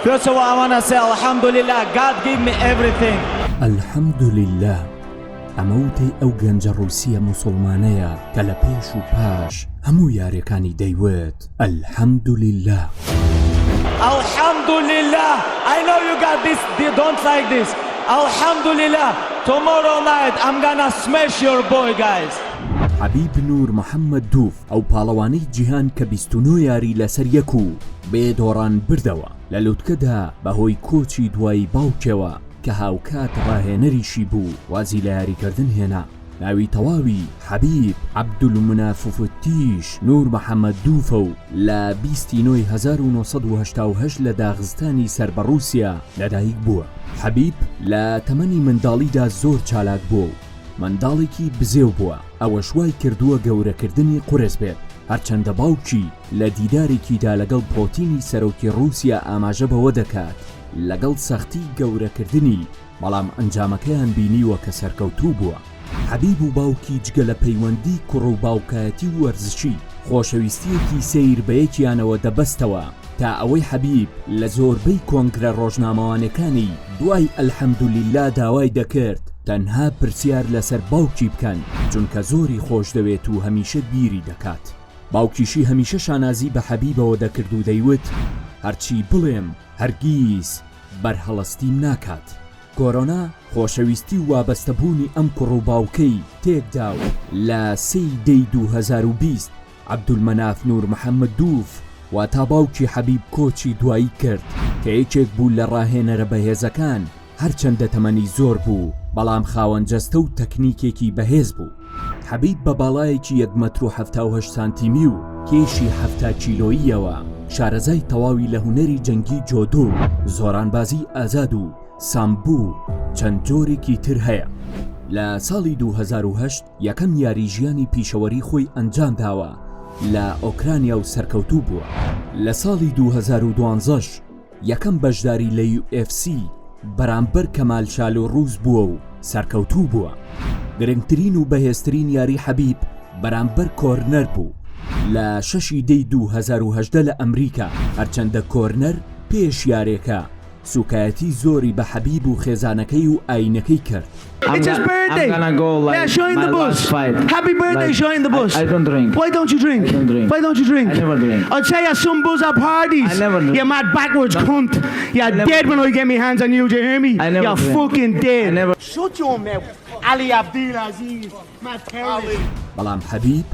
First of all, I want to say Alhamdulillah, God gave me everything. Alhamdulillah. ئەمەوتەی ئەو گەنجە ڕووسیە موسڵمانەیە کە لە پێش و پاش هەموو یاریەکانی دەیوێت Alhamdulillah. Alhamdulillah. I know you got this, you don't like this. Alhamdulillah. Tomorrow night I'm gonna smash your boy, guys. حەبیب نور محەممەد دووف ئەو پاڵەوانەی جیهان کە 29 یاری لەسەر یەک و بێدۆڕان بردەوە لە لووتکەدا بەهۆی کۆچی دوایی باوکەوە کە هاوکات ڕاهێنەریشی بوو وازی لە یاریکردن هێنا. ناوی تەواوی حەبیب عەبدولموناف نور محەممەد دووفە و لە 29 1970 لە داغستانی سەر بە رووسیا لەدایک بووە. حەبیب لە تەمەنی منداڵیدا زۆر چالاک بووە و منداڵێکی بزێو بووە. ئەوە شوای کردووە گەورەکردنی قورس بێت، هەرچەندە باوکی لە دیدارێکیدا لەگەڵ پۆتینی سەرۆکی رووسیا ئاماژە بەوە دەکات لەگەڵ سەختی گەورەکردنی، بەڵام ئەنجامەکەیان بینیوە کە سەرکەوتوو بووە. حەبیب و باوکی جگە لە پەیوەندی کوڕ و باوکایەتی و وەرزشی خۆشەویستیەکی سەیر بەیەکیانەوە دەبەستەوە تا ئەوەی حەبیب لە زۆربەی کۆنگرە ڕۆژنامەوانەکانی دوای ئەلحەمدولillah داوای دەکرد تەنها پرسیار لەسەر باوکی بکەن چونکە زۆری خۆش دەوێت و هەمیشە بیری دەکات. باوکیشی هەمیشە شانازی بە حەبیبەوە دەکرد و دەیوت هەرچی بڵێم هەرگیز بەرهەڵەستیم ناکات. کۆرۆنا خۆشەویستی و وابەستەبوونی ئەم کوڕ و باوکەی تێکدا و لە 3 2020 عەبدولمەناف نور محەممەد دووف واتە باوکی حەبیب کۆچی دوایی کرد کە یەکێک بوو لە ڕاهێنەرە بەهێزەکان، هەرچەندە تەمەنی زۆر بوو بەڵام خاوەن جەستە و تەکنیکێکی بەهێز بوو. حەبیب بە باڵایەکی 1.78 سانتیمی و کێشی 70 کیلۆییەوە شارەزای تەواوی لە هونەری جەنگی جۆدۆ، زۆرانبازی ئازاد و سامبوو چەند جۆرێکی تر هەیە. لە ساڵی 2008 یەکەم یاری ژیانی پیشەوەری خۆی ئەنجام داوە لە ئۆکرانیا و سەرکەوتوو بووە. لە ساڵی 2012 یەکەم بەشداری لە UFC بەرامبەر کەمال شالۆڕووز بووە و سەرکەوتوو بووە. گرنگترین و بەهێزترین یاری حەبیب بەرامبەر کۆرنەر بوو لە 6 2018 لە ئەمریکا، هەرچەندە کۆرنەر پێش یارێکە سوکایەتی زۆری بە حەبیب و خێزانەکەی و ئاینەکەی کرد. It's his birthday. I'm gonna go like show him the bus. Happy birthday, like, show him the bus. I don't drink. Why don't you drink? I don't drink. Why don't you drink? I never drink. I'll tell you some buzz at parties. I never drink. You mad backwards cunt. You're dead when I get my hands on you, do you hear me? I never You're drink. fucking dead. I never. Shut your mouth. Ali Abdulaziz. Mad terrorist. بەڵام حەبیب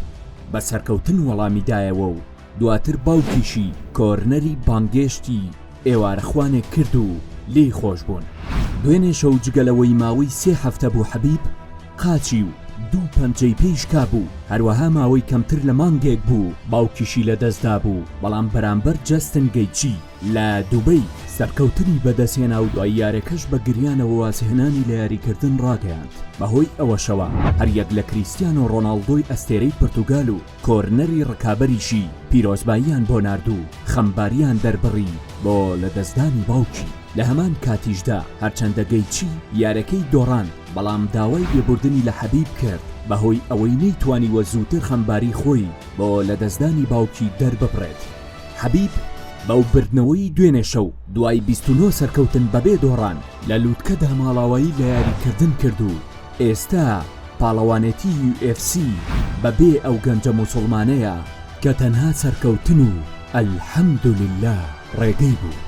بە سەرکەوتن وەڵامی دایەوە و دواتر باوکیشی کۆرنەری بانگێشتی ئێوارەخوانێک کرد و لێی خۆش بوون. دوێنێ شەو جگەلەوەی ماوەی 3 هەفتە بوو حەبیب قاچی و 2 پەنجەی پێیش کابوو، هەروەها ماوەی کەمتر لە مانگێک بوو باوکیشی لەدەستدا بوو، بەڵام بەرامبەر جەستن گەیچی لە دووبەی سەرکەوتنی بەدەستهێنا و دوای یارەکەش بە گریانەوە واسهێنانی لە یاریکردن ڕاگەیاند. بەهۆی ئەوەشەوە هەریەک لە کریستیانۆ ڕۆناڵدۆی ئەستێرەی پرتوگال و کۆرنەری ڕکابەریشی پیرۆزباییان بۆ ناردوو، خەمباریان دەربڕی بۆ لەدەستدانی باوکی. لە هەمان کاتیشدا هەرچەندە گەیچی یارەکەی دۆڕان، بەڵام داوای لێبوردنی لە حەبیب کرد بەهۆی ئەوەی نەیتوانیوە زووتر خەمباری خۆی بۆ لەدەستدانی باوکی دەرببڕێت. حەبیب بەو بردنەوەی دوێنێ شەو دوای 29 سەرکەوتن بەبێ دۆڕان لە لووتکەدا ماڵاوایی لە یاریکردن کرد و ئێستا پاڵەوانێتی UFC بەبێ ئەو گەنجە موسڵمانەیە کە تەنها سەرکەوتن و ئەلحەمدولillah ڕێگەی بوو.